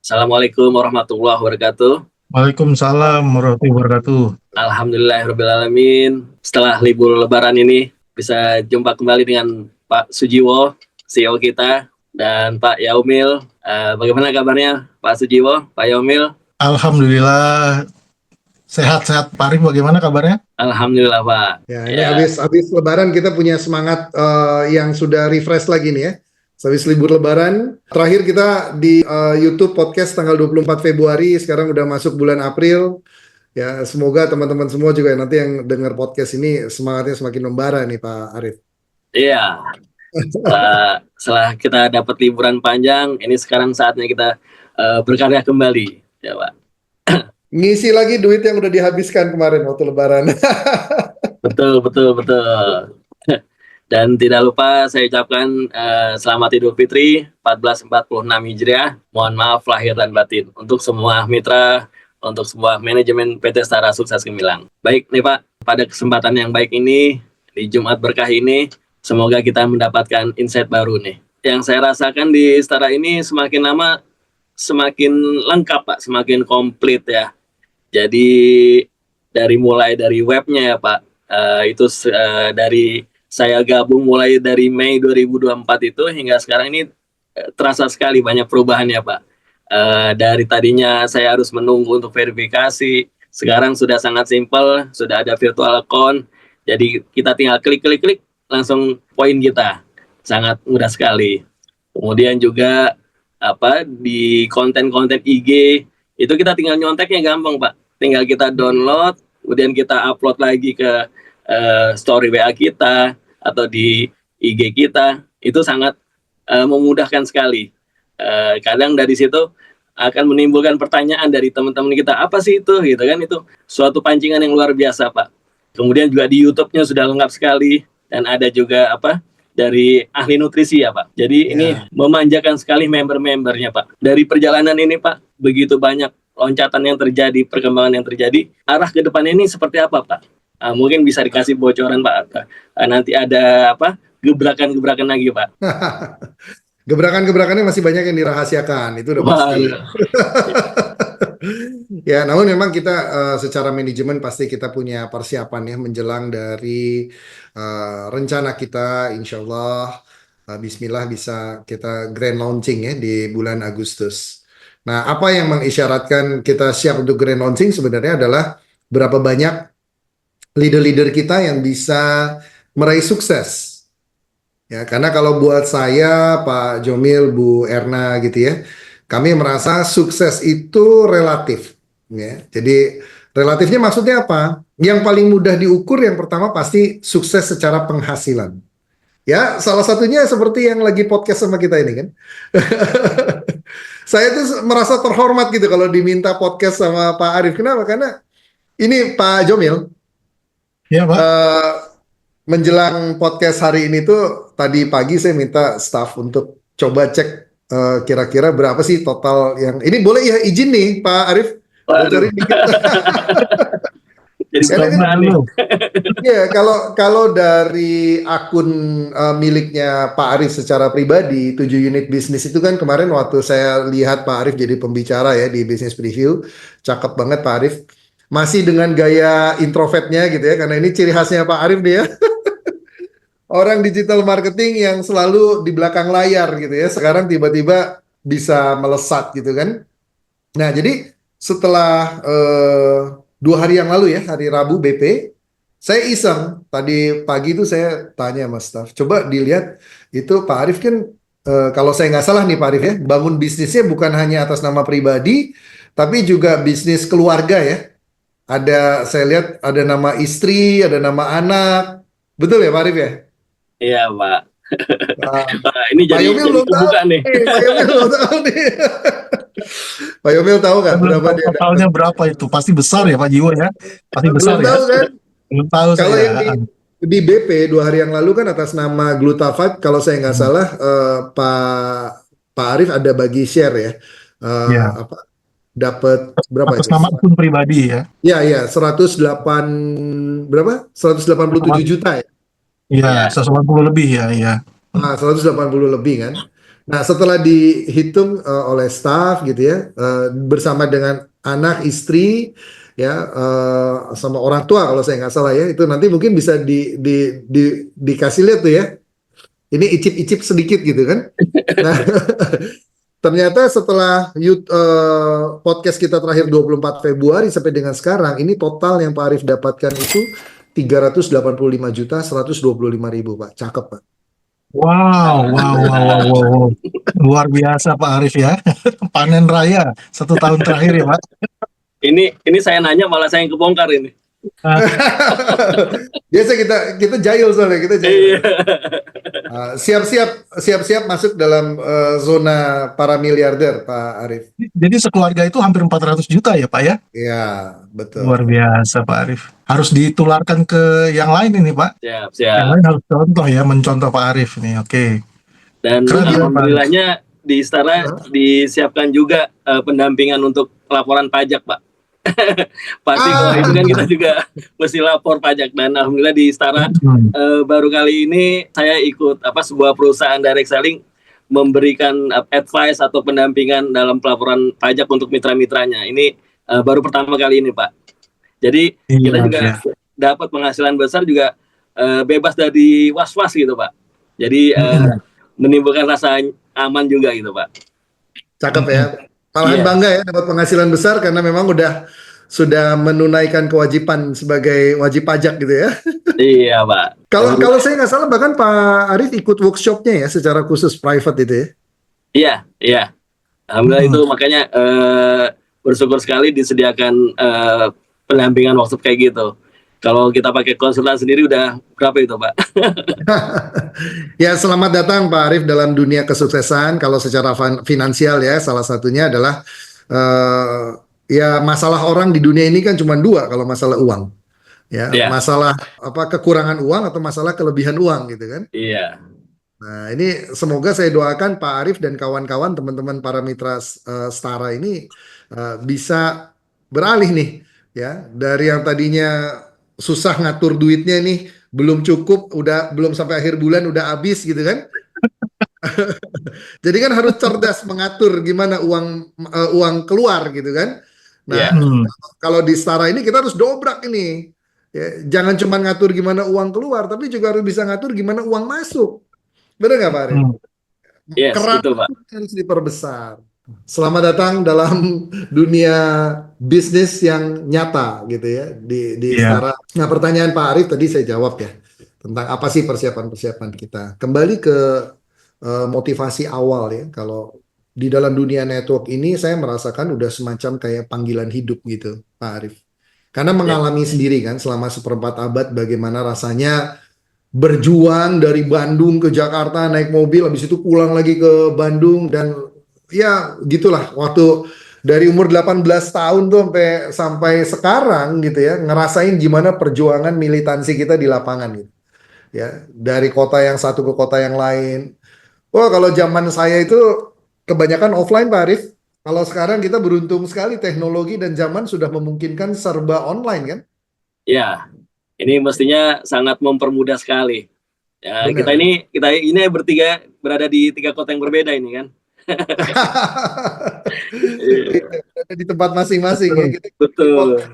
Assalamualaikum warahmatullahi wabarakatuh. Waalaikumsalam warahmatullahi wabarakatuh. Alhamdulillahirrahmanirrahim. Setelah libur lebaran ini bisa jumpa kembali dengan Pak Sujiwo, CEO kita, dan Pak Yaumil. Bagaimana kabarnya Pak Sujiwo, Pak Yaumil? Alhamdulillah sehat-sehat. Pak Arif bagaimana kabarnya? Alhamdulillah Pak. Ya, ini habis Lebaran kita punya semangat yang sudah refresh lagi nih ya. Habis libur Lebaran, terakhir kita di YouTube podcast tanggal 24 Februari, sekarang udah masuk bulan April. Ya, semoga teman-teman semua juga nanti yang dengar podcast ini semangatnya semakin membara nih Pak Arif. Iya. Setelah kita dapat liburan panjang, ini sekarang saatnya kita berkarya kembali, ya Pak. Ngisi lagi duit yang udah dihabiskan kemarin waktu Lebaran. Betul. Dan tidak lupa saya ucapkan selamat Idul Fitri 1446 Hijriah. Mohon maaf lahir dan batin untuk semua mitra, untuk semua manajemen PT Setara Sukses Gemilang. Baik nih Pak, pada kesempatan yang baik ini, di Jumat Berkah ini, semoga kita mendapatkan insight baru nih. Yang saya rasakan di Setara ini semakin lama semakin lengkap Pak, semakin komplit ya. Jadi mulai dari webnya ya Pak, itu dari saya gabung mulai dari Mei 2024 itu hingga sekarang ini terasa sekali banyak perubahan ya Pak. Dari tadinya saya harus menunggu untuk verifikasi, sekarang sudah sangat simpel, sudah ada virtual account, jadi kita tinggal klik langsung poin kita, sangat mudah sekali. Kemudian juga di konten-konten IG itu kita tinggal nyonteknya gampang Pak, tinggal kita download, kemudian kita upload lagi ke story WA kita atau di IG kita, itu sangat memudahkan sekali. Kadang dari situ akan menimbulkan pertanyaan dari teman-teman kita, apa sih itu gitu kan, itu suatu pancingan yang luar biasa Pak. Kemudian juga di YouTube-nya sudah lengkap sekali, dan ada juga dari ahli nutrisi ya Pak. Jadi ini memanjakan sekali member-membernya Pak. Dari perjalanan ini Pak, begitu banyak loncatan yang terjadi, perkembangan yang terjadi, arah ke depan ini seperti apa Pak? Mungkin bisa dikasih bocoran Pak. Nanti ada gebrakan-gebrakan lagi Pak. Gebrakan-gebrakannya masih banyak yang dirahasiakan, itu udah pasti. Ya, namun memang kita secara manajemen pasti kita punya persiapan ya menjelang dari rencana kita, insya Allah, Bismillah bisa kita grand launching ya di bulan Agustus. Nah, apa yang mengisyaratkan kita siap untuk grand launching sebenarnya adalah berapa banyak leader-leader kita yang bisa meraih sukses. Ya, karena kalau buat saya, Pak Jomil, Bu Erna gitu ya, kami merasa sukses itu relatif. Ya. Jadi relatifnya maksudnya apa? Yang paling mudah diukur yang pertama pasti sukses secara penghasilan. Ya, salah satunya seperti yang lagi podcast sama kita ini kan. Saya tuh merasa terhormat gitu kalau diminta podcast sama Pak Arif. Kenapa? Karena ini Pak Jomil. Ya Pak. Menjelang podcast hari ini tuh tadi pagi saya minta staff untuk coba cek kira-kira berapa sih total yang ini, boleh ya izin nih Pak Arif bocorin dikit. Ya, kalau dari akun miliknya Pak Arif secara pribadi 7 unit bisnis itu kan kemarin waktu saya lihat Pak Arif jadi pembicara ya di Business Preview, cakep banget Pak Arif. Masih dengan gaya introvertnya gitu ya, karena ini ciri khasnya Pak Arif nih ya. Orang digital marketing yang selalu di belakang layar gitu ya, sekarang tiba-tiba bisa melesat gitu kan. Nah, jadi setelah 2 hari yang lalu ya, hari Rabu BP, saya iseng, tadi pagi itu saya tanya sama staff, coba dilihat itu Pak Arif kan, kalau saya nggak salah nih Pak Arif ya, bangun bisnisnya bukan hanya atas nama pribadi, tapi juga bisnis keluarga ya. Saya lihat ada nama istri, ada nama anak. Betul ya Pak Arif ya? Iya Pak. Ini Pak jadi Yomil belum tahu kebuka nih. Pak Yomil belum tahu nih. Pak Yomil tahu nggak berapa dia? Totalnya berapa itu? Pasti besar ya Pak Jiwo ya? Pasti besar belum ya? Tahu kan? Belum tahu kalau saya. Yang di BP 2 hari yang lalu kan atas nama Glutafat, kalau saya nggak salah Pak Arif ada bagi share ya. Dapat berapa atas nama akun pribadi ya? Iya, 187 juta ya? Iya, 180 lebih ya. Nah, 180 lebih kan. Nah, setelah dihitung oleh staff gitu ya, bersama dengan anak, istri, ya, sama orang tua kalau saya nggak salah ya, itu nanti mungkin bisa dikasih lihat tuh ya. Ini icip-icip sedikit gitu kan. Nah, ternyata setelah podcast kita terakhir 24 Februari sampai dengan sekarang, ini total yang Pak Arif dapatkan itu 385.125.000, Pak. Cakep, Pak. Wow, wow, wow, wow, wow, wow. Luar biasa Pak Arif ya. Panen raya 1 tahun terakhir ya Pak. Ini saya nanya malah saya yang kebongkar ini. Nah, Biasa kita jahil soalnya, kita jahil. Iya. Siap-siap masuk dalam zona para miliarder, Pak Arif. jadi sekeluarga itu hampir 400 juta ya Pak ya. Ya, betul. Luar biasa Pak Arif. Harus ditularkan ke yang lain ini Pak. Siap, Yang siap. lain harus contoh ya, mencontoh Pak Arif nih. Oke. Dan Keren ya, Pak. alhamdulillahnya di Istana disiapkan juga pendampingan untuk laporan pajak, Pak. Pasti kalau itu kan kita juga mesti lapor pajak, dan alhamdulillah di Istana Hmm. baru kali ini saya ikut sebuah perusahaan direct selling memberikan advice atau pendampingan dalam pelaporan pajak untuk mitra-mitranya. Ini baru pertama kali ini, Pak. Jadi kita Iya, juga iya. dapat penghasilan besar juga bebas dari was-was gitu, Pak. Jadi menimbulkan rasa aman juga gitu, Pak. Cakep ya. Malahan Iya. bangga ya dapat penghasilan besar karena memang sudah menunaikan kewajiban sebagai wajib pajak gitu ya. Iya, Pak. Kalau saya nggak salah bahkan Pak Arif ikut workshopnya ya secara khusus private itu ya. Iya, iya. Alhamdulillah itu makanya bersyukur sekali disediakan pendampingan workshop kayak gitu. Kalau kita pakai konsultan sendiri udah berapa itu, Pak? Ya, selamat datang Pak Arif dalam dunia kesuksesan. Kalau secara finansial ya, salah satunya adalah ya masalah orang di dunia ini kan cuma dua kalau masalah uang. Ya, Iya. masalah kekurangan uang atau masalah kelebihan uang gitu kan. Iya. Nah, ini semoga saya doakan Pak Arif dan kawan-kawan teman-teman para mitra Setara ini bisa beralih nih ya, dari yang tadinya susah ngatur duitnya nih, belum cukup, belum sampai akhir bulan udah habis gitu kan. Jadi kan harus cerdas mengatur gimana uang keluar gitu kan. Nah, Iya. kalau di Setara ini kita harus dobrak ini. Ya, jangan cuma ngatur gimana uang keluar, tapi juga harus bisa ngatur gimana uang masuk. Benar nggak Pak Arif? Yes, Keran itu, Pak. harus diperbesar. Selamat datang dalam dunia bisnis yang nyata gitu ya di Iya. Setara. Nah, pertanyaan Pak Arif tadi saya jawab ya tentang apa sih persiapan-persiapan kita. Kembali ke motivasi awal ya. Kalau di dalam dunia network ini saya merasakan udah semacam kayak panggilan hidup gitu, Pak Arif. Karena mengalami sendiri kan selama seperempat abad bagaimana rasanya berjuang dari Bandung ke Jakarta naik mobil, habis itu pulang lagi ke Bandung, dan ya gitulah waktu dari umur 18 tahun tuh sampai sekarang gitu ya, ngerasain gimana perjuangan militansi kita di lapangan gitu. Ya, dari kota yang satu ke kota yang lain. Wah, kalau zaman saya itu kebanyakan offline Pak Arif. Kalau sekarang kita beruntung sekali teknologi dan zaman sudah memungkinkan serba online kan? Ya, ini mestinya sangat mempermudah sekali. Ya, Benar. kita ini bertiga berada di 3 kota yang berbeda ini kan. Ada di tempat masing-masing ya. Betul.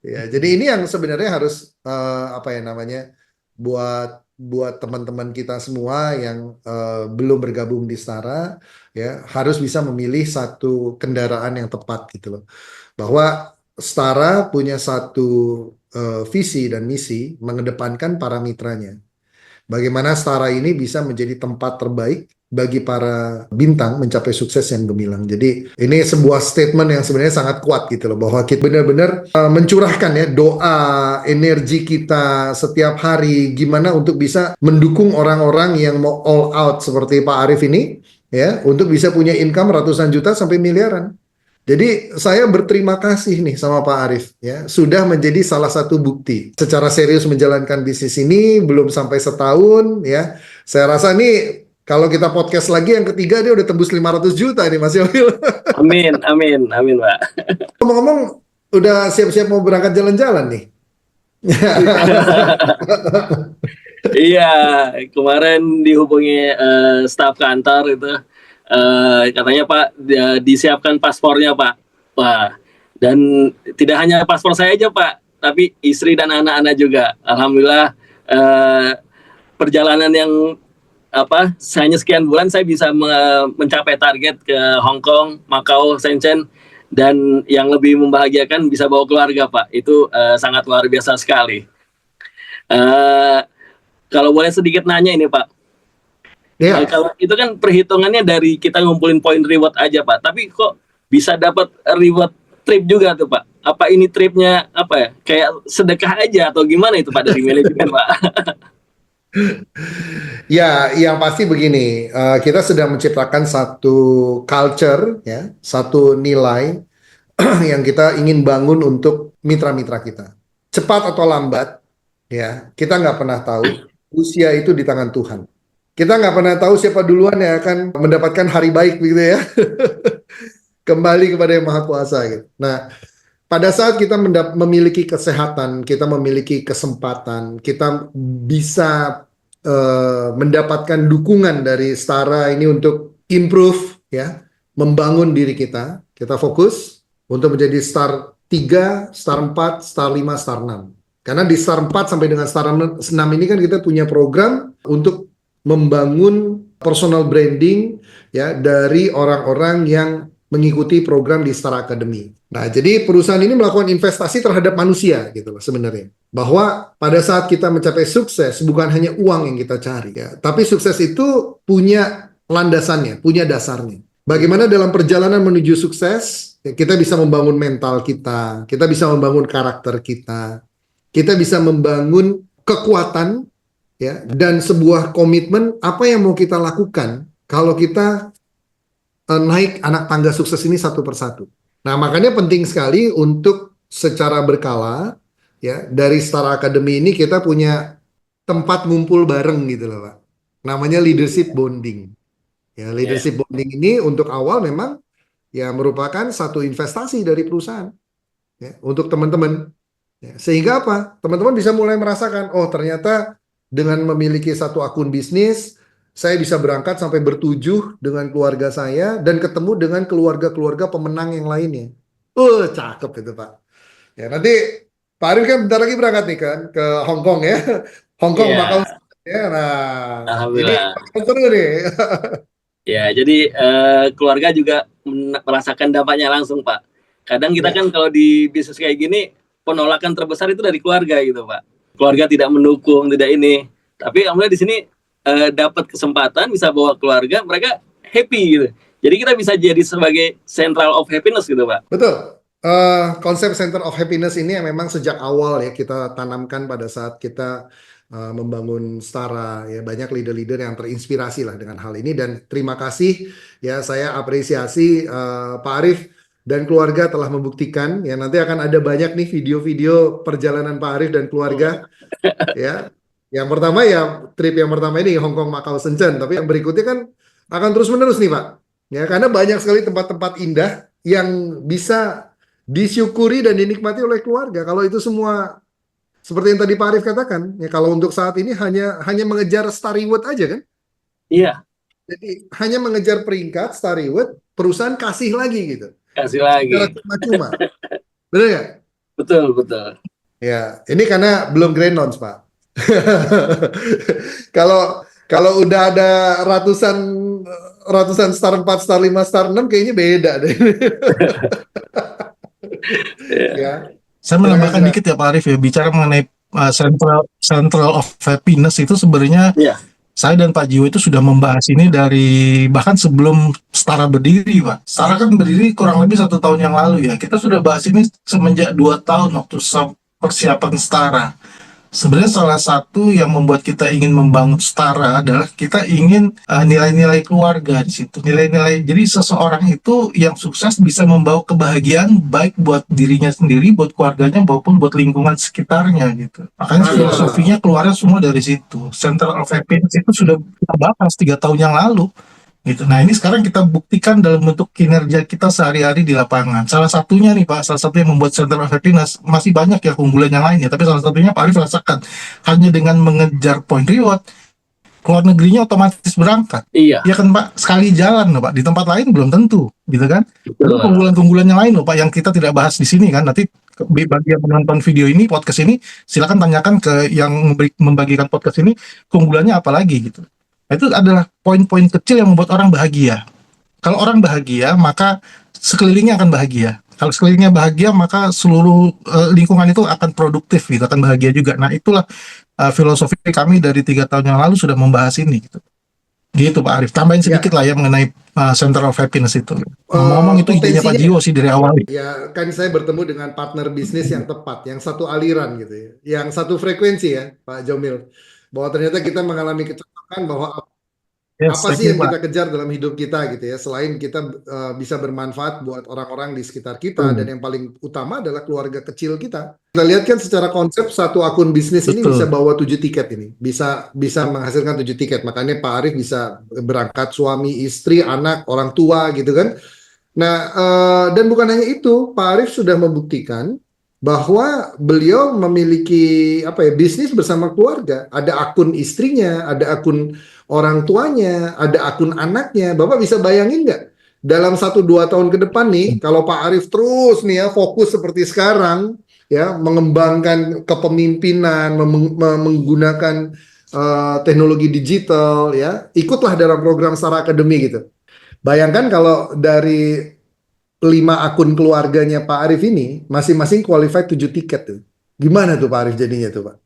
Ya, jadi ini yang sebenarnya harus apa ya namanya buat teman-teman kita semua yang belum bergabung di Setara ya, harus bisa memilih satu kendaraan yang tepat gitu loh. Bahwa Setara punya satu visi dan misi mengedepankan para mitranya. Bagaimana Setara ini bisa menjadi tempat terbaik bagi para bintang mencapai sukses yang gemilang. Jadi ini sebuah statement yang sebenarnya sangat kuat gitu loh, bahwa kita benar-benar mencurahkan ya doa, energi kita setiap hari gimana untuk bisa mendukung orang-orang yang mau all out seperti Pak Arif ini ya, untuk bisa punya income ratusan juta sampai miliaran. Jadi saya berterima kasih nih sama Pak Arif ya, sudah menjadi salah satu bukti secara serius menjalankan bisnis ini belum sampai setahun ya. Saya rasa nih kalau kita podcast lagi yang ketiga dia udah tembus 500 juta nih Mas Yowil. Amin, amin, amin, Pak. Ngomong-ngomong udah siap-siap mau berangkat jalan-jalan nih. Iya, kemarin dihubungi staf kantor itu, katanya Pak disiapkan paspornya Pak. Wah, dan tidak hanya paspor saya aja Pak, tapi istri dan anak-anak juga. Alhamdulillah eh, perjalanan yang hanya sekian bulan saya bisa mencapai target ke Hong Kong, Macau, Shenzhen, dan yang lebih membahagiakan bisa bawa keluarga Pak. Itu sangat luar biasa sekali. Eh, Kalau boleh sedikit nanya ini Pak, Ya, kalau itu kan perhitungannya dari kita ngumpulin poin reward aja Pak, tapi kok bisa dapat reward trip juga tuh Pak? Apa ini tripnya apa ya? Kayak sedekah aja atau gimana itu Pak dari manajemen Pak? ya, yang pasti begini, kita sedang menciptakan satu culture, ya, satu nilai yang kita ingin bangun untuk mitra-mitra kita. Cepat atau lambat, ya, kita nggak pernah tahu. Usia itu di tangan Tuhan. Kita nggak pernah tahu siapa duluan yang akan mendapatkan hari baik, begitu ya. Kembali kepada Yang Maha Kuasa, gitu. Nah, pada saat kita memiliki kesehatan, kita memiliki kesempatan, kita bisa mendapatkan dukungan dari Setara ini untuk improve, ya, membangun diri kita. Kita fokus untuk menjadi Star 3, Star 4, Star 5, Star 6. Karena di Star 4 sampai dengan Star 6 ini kan kita punya program untuk membangun personal branding, ya, dari orang-orang yang mengikuti program di Star Academy. Nah, jadi perusahaan ini melakukan investasi terhadap manusia gitu loh sebenarnya. Bahwa pada saat kita mencapai sukses bukan hanya uang yang kita cari, ya, tapi sukses itu punya landasannya, punya dasarnya. Bagaimana dalam perjalanan menuju sukses, ya, kita bisa membangun mental kita bisa membangun karakter kita bisa membangun kekuatan, ya, dan sebuah komitmen apa yang mau kita lakukan kalau kita naik anak tangga sukses ini satu persatu. Nah, makanya penting sekali untuk secara berkala, ya, dari Star Academy ini kita punya tempat ngumpul bareng gitu loh, Pak. Namanya leadership bonding. Ya, leadership bonding ini untuk awal memang ya merupakan satu investasi dari perusahaan, ya, untuk teman-teman. Ya, sehingga apa? Teman-teman bisa mulai merasakan, oh ternyata dengan memiliki satu akun bisnis, saya bisa berangkat sampai bertujuh dengan keluarga saya dan ketemu dengan keluarga-keluarga pemenang yang lainnya. Cakep itu Pak. Ya, nanti Pak Arif kan bentar lagi berangkat nih kan ke Hong Kong ya. Hong Kong Iya, bakal ya. Nah, ini alhamdulillah. seru nih. Ya, jadi keluarga juga merasakan dampaknya langsung, Pak. Kadang kita Ya, kan kalau di bisnis kayak gini, penolakan terbesar itu dari keluarga gitu, Pak. Keluarga tidak mendukung, tidak ini. Tapi alhamdulillah di sini dapat kesempatan bisa bawa keluarga, mereka happy gitu. Jadi kita bisa jadi sebagai central of happiness gitu, Pak. betul. Konsep Center of Happiness ini yang memang sejak awal ya kita tanamkan pada saat kita membangun Setara, ya, banyak leader-leader yang terinspirasi lah dengan hal ini dan terima kasih, ya, saya apresiasi Pak Arif dan keluarga telah membuktikan, ya, nanti akan ada banyak nih video-video perjalanan Pak Arif dan keluarga, ya. Yang pertama ya trip yang pertama ini Hong Kong, Macau, Shenzhen, tapi yang berikutnya kan akan terus-menerus nih Pak, ya, karena banyak sekali tempat-tempat indah yang bisa disyukuri dan dinikmati oleh keluarga. Kalau itu semua seperti yang tadi Pak Arif katakan, ya, kalau untuk saat ini hanya mengejar Star Reward aja kan. Iya, Jadi hanya mengejar peringkat Star Reward, perusahaan kasih lagi gitu. kasih Secara lagi. cuma-cuma. Benar nggak? Betul, betul. Ya, ini karena belum grand launch, Pak. Kalau kalau udah ada ratusan ratusan Star 4, Star 5, Star 6 kayaknya beda deh. Ya. Ya, Saya silakan menambahkan dikit ya Pak Arif ya, bicara mengenai Central of Happiness itu sebenarnya Iya. saya dan Pak Jiwo itu sudah membahas ini dari bahkan sebelum Setara berdiri, Pak. Setara kan berdiri kurang lebih 1 tahun yang lalu ya. Kita sudah bahas ini semenjak 2 tahun waktu persiapan Setara. Sebenarnya salah satu yang membuat kita ingin membangun Setara adalah kita ingin nilai-nilai keluarga di situ. Nilai-nilai, jadi seseorang itu yang sukses bisa membawa kebahagiaan baik buat dirinya sendiri, buat keluarganya, maupun buat lingkungan sekitarnya gitu. Makanya filosofinya keluarnya semua dari situ. Center of Happiness itu sudah kita bahas 3 tahun yang lalu. gitu. Nah ini sekarang kita buktikan dalam bentuk kinerja kita sehari-hari di lapangan. Salah satunya nih Pak, salah satu yang membuat Center of Happiness, masih banyak ya keunggulan yang lainnya, tapi salah satunya Pak Arif rasakan, hanya dengan mengejar point reward, keluar negerinya otomatis berangkat. Iya, Ya kan Pak, sekali jalan loh Pak, di tempat lain belum tentu, gitu kan. Lalu betul. keunggulan-keunggulan yang lain loh Pak, yang kita tidak bahas di sini kan, nanti bagi yang menonton video ini, podcast ini, silakan tanyakan ke yang membagikan podcast ini, keunggulannya apa lagi gitu. Nah, itu adalah poin-poin kecil yang membuat orang bahagia. Kalau orang bahagia, maka sekelilingnya akan bahagia. Kalau sekelilingnya bahagia, maka seluruh lingkungan itu akan produktif, gitu, akan bahagia juga. Nah, itulah filosofi kami dari 3 tahun yang lalu sudah membahas ini. Gitu Pak Arif. Tambahin Ya, sedikit lah ya mengenai Center of Happiness itu. Ngomong itu idenya Pak potensinya Jiwo sih dari awal. ya kan saya bertemu dengan partner bisnis yang tepat, yang satu aliran gitu ya, yang satu frekuensi ya, Pak Jomil. Bahwa ternyata kita mengalami kecocokan bahwa Yes, apa thank sih you yang Pak. kita kejar dalam hidup kita gitu ya, selain kita bisa bermanfaat buat orang-orang di sekitar kita, dan Betul. yang paling utama adalah keluarga kecil kita. Kita lihat kan secara konsep satu akun bisnis ini bisa Betul. bawa 7 tiket ini, bisa bisa menghasilkan 7 tiket. Makanya Pak Arif bisa berangkat suami, istri, anak, orang tua gitu kan. Nah, dan bukan hanya itu, Pak Arif sudah membuktikan bahwa beliau memiliki apa ya, bisnis bersama keluarga. Ada akun istrinya, ada akun orang tuanya, ada akun anaknya. Bapak bisa bayangin nggak? Dalam 1-2 tahun ke depan nih, kalau Pak Arif terus nih ya fokus seperti sekarang, ya mengembangkan kepemimpinan, menggunakan teknologi digital, ya ikutlah dalam program Star Academy gitu. Bayangkan kalau dari 5 akun keluarganya Pak Arif ini, masing-masing qualified 7 tiket tuh. Gimana tuh Pak Arif jadinya tuh Pak?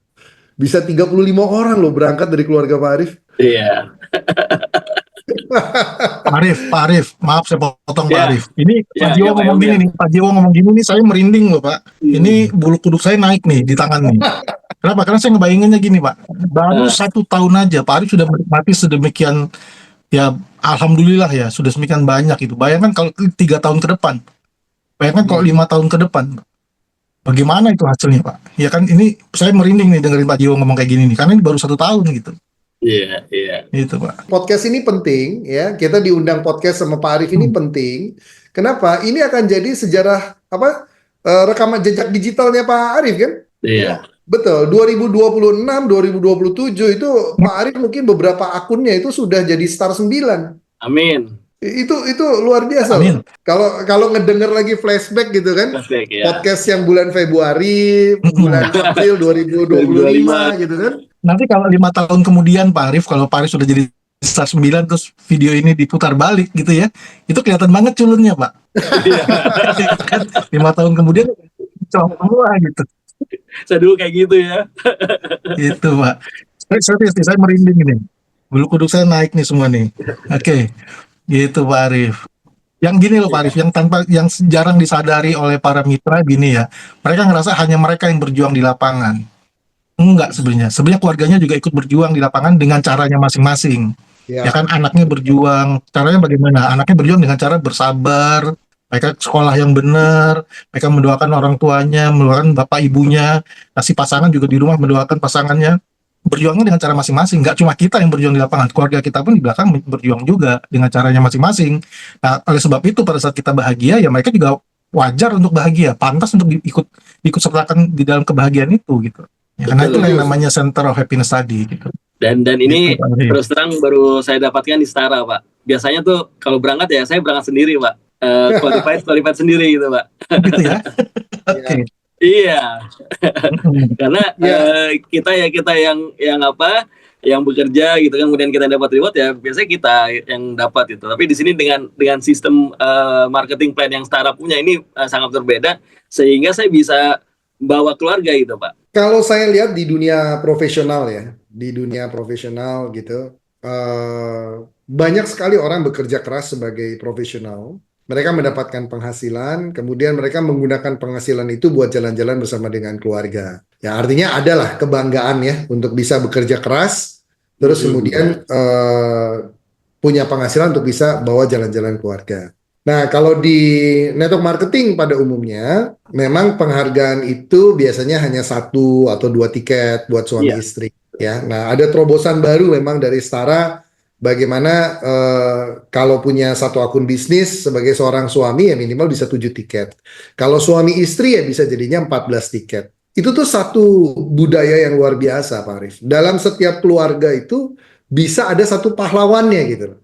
Bisa 35 orang loh berangkat dari keluarga Pak Arif. Iya, Pak Arif, maaf saya potong Pak ya, Arif. Ini ya, Pak ya Jiwo Pak ngomong gini Yomil. nih, Pak Jiwo ngomong gini nih, saya merinding loh Pak. Ini bulu kuduk saya naik nih di tangan nih. Kenapa? Karena saya ngebayanginnya gini Pak, baru Nah, 1 tahun aja Pak Arif sudah menikmati sedemikian, ya alhamdulillah ya, sudah sedemikian banyak itu. Bayangkan kalau 3 tahun ke depan, bayangkan kalau 5 tahun ke depan, bagaimana itu hasilnya Pak? Ya kan ini saya merinding nih dengerin Pak Jiwo ngomong kayak gini nih, karena ini baru 1 tahun gitu. iya, iya. Gitu Pak. Podcast ini penting ya. Kita diundang podcast sama Pak Arif ini penting. Kenapa? Ini akan jadi sejarah apa? Rekaman jejak digitalnya Pak Arif kan? Iya, Betul. 2026, 2027 itu Pak Arif mungkin beberapa akunnya itu sudah jadi star 9. amin. Itu luar biasa Amin. loh. Kalau ngedenger lagi flashback gitu kan, Flashback ya. podcast yang bulan Februari, bulan April 2025 gitu kan. Nanti kalau 5 tahun kemudian Pak Arif, kalau Pak Arif sudah jadi Star 9 terus video ini diputar balik gitu ya, itu kelihatan banget culunnya Pak. Iya. Kan 5 tahun kemudian cowok semua gitu. Saya dulu kayak gitu ya. Gitu Pak. Saya merinding ini. Bulu kuduk saya naik nih semua nih. Oke. Gitu Pak Arif. Yang gini loh Pak Arif, yang jarang disadari oleh para mitra gini ya. Mereka ngerasa hanya mereka yang berjuang di lapangan. Enggak sebenarnya. Sebenarnya keluarganya juga ikut berjuang di lapangan dengan caranya masing-masing. Ya Ya, kan anaknya berjuang, caranya bagaimana? Anaknya berjuang dengan cara bersabar, mereka sekolah yang benar, mereka mendoakan orang tuanya, mendoakan bapak ibunya, kasih pasangan juga di rumah mendoakan pasangannya. Berjuangnya dengan cara masing-masing, nggak cuma kita yang berjuang di lapangan, keluarga kita pun di belakang berjuang juga dengan caranya masing-masing. Nah, oleh sebab itu pada saat kita bahagia, ya mereka juga wajar untuk bahagia, pantas untuk ikut sertakan di dalam kebahagiaan itu gitu. Ya, karena Betul. itu yang namanya center of happiness tadi gitu. Dan ini Gitu, Pak Arif. terus terang baru saya dapatkan di Setara, Pak. Biasanya tuh kalau berangkat ya saya berangkat sendiri, Pak. Qualified sendiri gitu, Pak. Gitu ya. Oke. Iya, karena Ya. kita yang apa, yang bekerja gitu kan, kemudian kita dapat reward ya biasanya kita yang dapat itu. Tapi di sini dengan sistem marketing plan yang startup punya ini sangat berbeda, sehingga saya bisa bawa keluarga gitu, Pak. Kalau saya lihat di dunia profesional ya, di dunia profesional gitu, banyak sekali orang bekerja keras sebagai profesional. Mereka mendapatkan penghasilan, kemudian mereka menggunakan penghasilan itu buat jalan-jalan bersama dengan keluarga. Ya artinya adalah kebanggaan ya untuk bisa bekerja keras, terus kemudian punya penghasilan untuk bisa bawa jalan-jalan keluarga. Nah, kalau di network marketing pada umumnya, memang penghargaan itu biasanya hanya 1 atau 2 tiket buat suami Iya. istri. Ya, nah ada terobosan baru memang dari Setara bagaimana kalau punya satu akun bisnis sebagai seorang suami ya minimal bisa 7 tiket. Kalau suami istri ya bisa jadinya 14 tiket. Itu tuh satu budaya yang luar biasa, Pak Arif. Dalam setiap keluarga itu bisa ada satu pahlawannya gitu loh.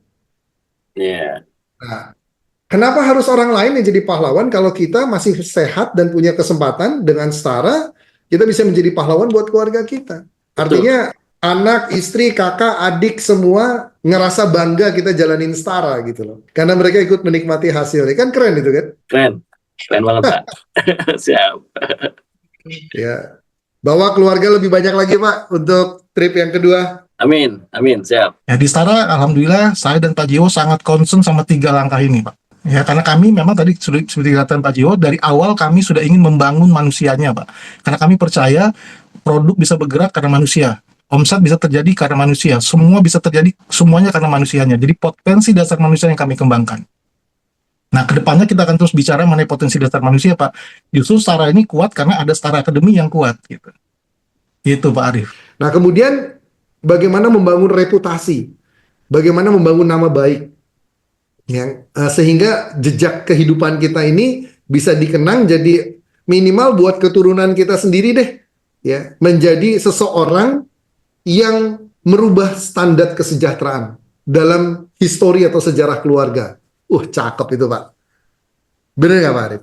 Iya. Nah, kenapa harus orang lain yang jadi pahlawan kalau kita masih sehat dan punya kesempatan dengan setara, kita bisa menjadi pahlawan buat keluarga kita. Artinya anak, istri, kakak, adik semua ngerasa bangga kita jalanin setara gitu loh. Karena mereka ikut menikmati hasilnya. Kan keren itu kan? Keren. Keren banget, Pak. Siap. Ya. Bawa keluarga lebih banyak lagi, Pak, untuk trip yang kedua. Amin. Amin. Siap. Ya di Setara, alhamdulillah saya dan Pak Jiwo sangat concern sama 3 langkah ini, Pak. Ya karena kami memang tadi seperti dikatakan Pak Jiwo, dari awal kami sudah ingin membangun manusianya, Pak. Karena kami percaya produk bisa bergerak karena manusia. Omset bisa terjadi karena manusia. Semua bisa terjadi semuanya karena manusianya. Jadi potensi dasar manusia yang kami kembangkan. Nah, kedepannya kita akan terus bicara mengenai potensi dasar manusia, Pak. Justru Setara ini kuat karena ada Setara Academy yang kuat, gitu. Itu, Pak Arif. Nah, kemudian bagaimana membangun reputasi? Bagaimana membangun nama baik? Yang sehingga jejak kehidupan kita ini bisa dikenang jadi minimal buat keturunan kita sendiri deh, ya, menjadi seseorang yang merubah standar kesejahteraan dalam histori atau sejarah keluarga. Cakep itu, Pak. Bener nggak, Pak Arif?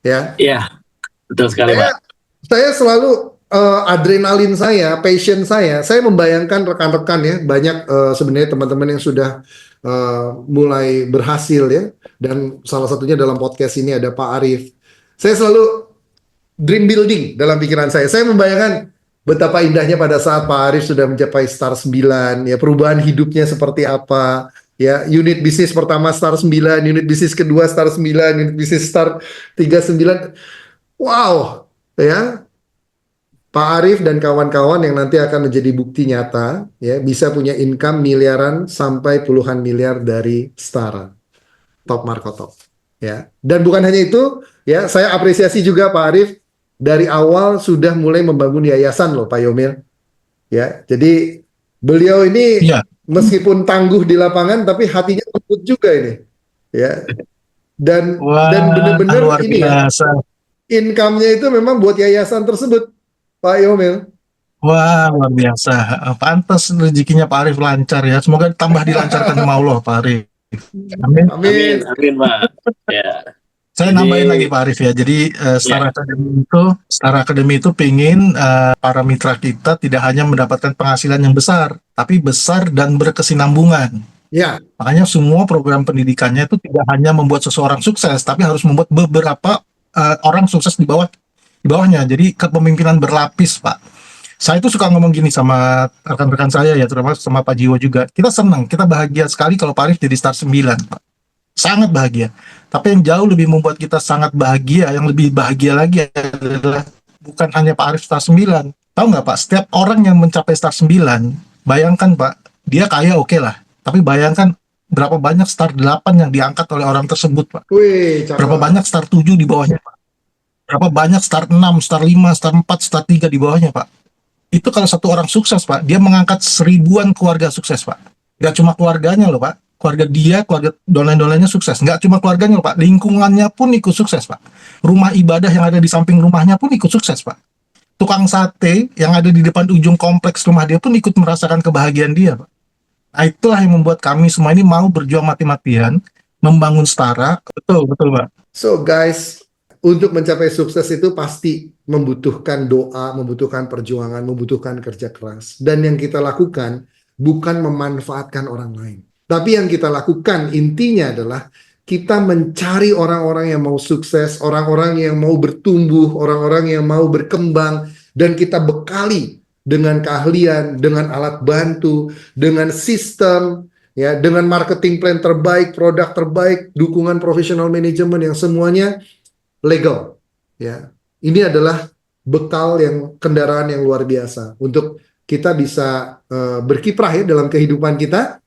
Ya. Iya. Betul sekali, Pak. Saya selalu adrenalin saya, passion saya membayangkan rekan-rekan ya, banyak sebenarnya teman-teman yang sudah mulai berhasil ya, dan salah satunya dalam podcast ini ada Pak Arif. Saya selalu dream building dalam pikiran saya. Saya membayangkan betapa indahnya pada saat Pak Arif sudah mencapai Star 9, ya, perubahan hidupnya seperti apa, ya, unit bisnis pertama Star 9, unit bisnis kedua Star 9, unit bisnis Star 39. Wow, ya. Pak Arif dan kawan-kawan yang nanti akan menjadi bukti nyata, ya, bisa punya income miliaran sampai puluhan miliar dari Setara, top Marco Top, ya. Dan bukan hanya itu, ya, saya apresiasi juga Pak Arif dari awal sudah mulai membangun yayasan loh, Pak Yomil, ya. Jadi beliau ini Iya. meskipun tangguh di lapangan, tapi hatinya lembut juga ini, ya. Dan Wah, benar-benar luar ini ya, biasa. income-nya itu memang buat yayasan tersebut, Pak Yomil. Wah, luar biasa. Pantas rezekinya Pak Arif lancar ya. Semoga tambah dilancarkan sama Allah, Pak Arif. Amin. Amin. Amin, Pak. Ya. Saya Jadi- nambahin lagi Pak Arif ya. Jadi Setara Academy itu pingin para mitra kita tidak hanya mendapatkan penghasilan yang besar, tapi besar dan berkesinambungan. Ya, Makanya semua program pendidikannya itu tidak hanya membuat seseorang sukses, tapi harus membuat beberapa orang sukses di bawahnya. Jadi kepemimpinan berlapis, Pak. Saya itu suka ngomong gini sama rekan-rekan saya ya, terutama sama Pak Jiwo juga. Kita senang, kita bahagia sekali kalau Pak Arif jadi Star 9, Pak. Sangat bahagia. Tapi yang jauh lebih membuat kita sangat bahagia, yang lebih bahagia lagi adalah bukan hanya Pak Arif Star 9. Tahu nggak Pak, setiap orang yang mencapai Star 9, bayangkan Pak, dia kaya oke lah. Tapi bayangkan berapa banyak Star 8 yang diangkat oleh orang tersebut, Pak. wih, cakep. Berapa banyak Star 7 di bawahnya, Pak. Berapa banyak Star 6, Star 5, Star 4, Star 3 di bawahnya, Pak. Itu kalau satu orang sukses, Pak, dia mengangkat 1000-an keluarga sukses, Pak. Gak cuma keluarganya loh, Pak. Keluarga dia, keluarga dolen-dolennya sukses. Gak cuma keluarganya loh, Pak. Lingkungannya pun ikut sukses, Pak. Rumah ibadah yang ada di samping rumahnya pun ikut sukses, Pak. Tukang sate yang ada di depan ujung kompleks rumah dia pun ikut merasakan kebahagiaan dia, Pak. Nah, itulah yang membuat kami semua ini mau berjuang mati-matian, membangun Setara. Betul, Pak. So guys, untuk mencapai sukses itu pasti membutuhkan doa, membutuhkan perjuangan, membutuhkan kerja keras. Dan yang kita lakukan bukan memanfaatkan orang lain. Tapi yang kita lakukan intinya adalah kita mencari orang-orang yang mau sukses, orang-orang yang mau bertumbuh, orang-orang yang mau berkembang, dan kita bekali dengan keahlian, dengan alat bantu, dengan sistem, ya, dengan marketing plan terbaik, produk terbaik, dukungan profesional manajemen yang semuanya legal, ya. Ini adalah bekal yang kendaraan yang luar biasa untuk kita bisa berkiprah ya dalam kehidupan kita,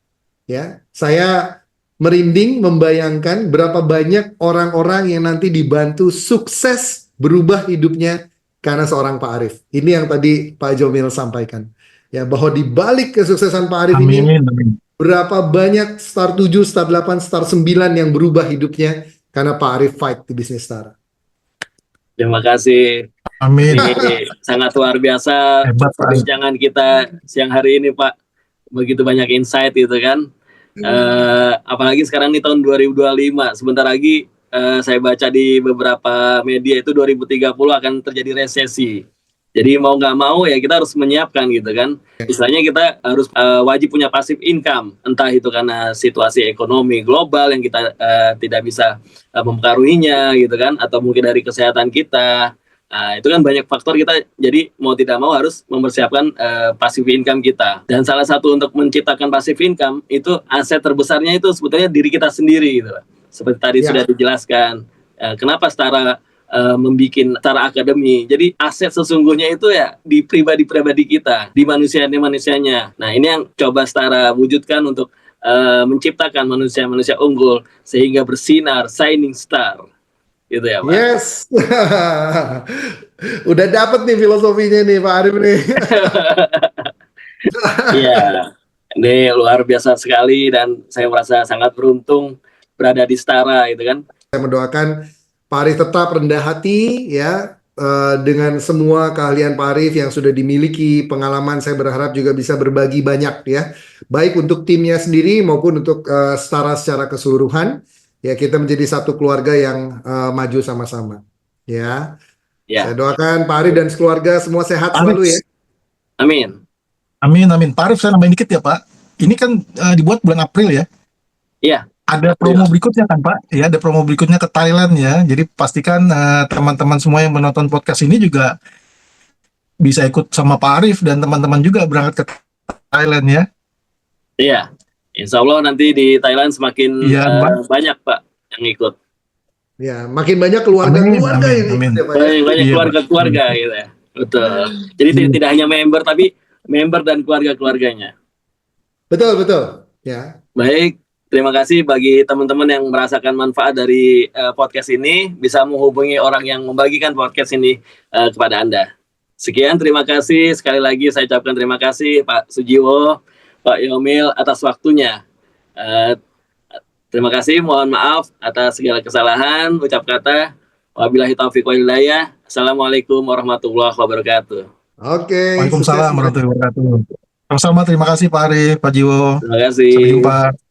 ya. Saya merinding membayangkan berapa banyak orang-orang yang nanti dibantu sukses berubah hidupnya karena seorang Pak Arif. Ini yang tadi Pak Jomil sampaikan, ya, bahwa di balik kesuksesan Pak Arif ini Amin. Berapa banyak star 7, star 8, star 9 yang berubah hidupnya karena Pak Arif fight di Bisnis Stara. Terima kasih. Amin. Ini sangat luar biasa Hebat, Pak Arif. perbincangan kita siang hari ini, Pak. Begitu banyak insight gitu kan. Apalagi sekarang nih tahun 2025. Sebentar lagi saya baca di beberapa media itu 2030 akan terjadi resesi. Jadi mau nggak mau ya kita harus menyiapkan gitu kan. Istilahnya kita harus wajib punya passive income. Entah itu karena situasi ekonomi global yang kita tidak bisa mempengaruhinya gitu kan. Atau mungkin dari kesehatan kita. Itu kan banyak faktor kita, jadi mau tidak mau harus mempersiapkan passive income kita. Dan salah satu untuk menciptakan passive income, itu aset terbesarnya itu sebetulnya diri kita sendiri gitu. Seperti tadi sudah dijelaskan. Kenapa Setara membuat Setara Academy. Jadi aset sesungguhnya itu ya di pribadi-pribadi kita, di manusianya. Nah ini yang coba Setara wujudkan untuk menciptakan manusia-manusia unggul sehingga bersinar, shining star. Gitu ya Pak. Yes. Udah dapet nih filosofinya nih Pak Arif nih. Iya, ini luar biasa sekali dan saya merasa sangat beruntung berada di Setara gitu kan. Saya mendoakan Pak Arif tetap rendah hati ya, dengan semua keahlian Pak Arif yang sudah dimiliki, pengalaman saya berharap juga bisa berbagi banyak ya, baik untuk timnya sendiri maupun untuk Setara secara keseluruhan. Ya kita menjadi satu keluarga yang maju sama-sama. Ya. Ya, Saya doakan Pak Arif dan keluarga semua sehat Arif. selalu ya. amin. Amin. Pak Arif, saya nambahin dikit ya Pak. Ini kan dibuat bulan April ya. Iya, Ada promo berikutnya kan Pak? Ya, ada promo berikutnya ke Thailand ya. Jadi pastikan teman-teman semua yang menonton podcast ini juga bisa ikut sama Pak Arif dan teman-teman juga berangkat ke Thailand ya. iya. Insya Allah nanti di Thailand semakin Iya, Pak. banyak Pak yang ikut. Ya, makin banyak keluarga-keluarga Amin, yang amin. ikut ya, Pak ya. Banyak Iya, keluarga-keluarga gitu ya. Betul. Jadi tidak hanya member tapi member dan keluarga-keluarganya. Betul, betul. Ya. Baik, terima kasih bagi teman-teman yang merasakan manfaat dari podcast ini, bisa menghubungi orang yang membagikan podcast ini kepada Anda. Sekian, terima kasih. Sekali lagi saya ucapkan terima kasih Pak Sujiwo, Pak Yomil atas waktunya. Terima kasih, mohon maaf atas segala kesalahan, ucap kata. Wabillahi taufiq wal hidayah. Assalamualaikum warahmatullahi wabarakatuh. Oke, Waalaikumsalam sukses. warahmatullahi wabarakatuh. Sama-sama, terima kasih Pak Arif, Pak Jiwo. Terima kasih. Sampai jumpa.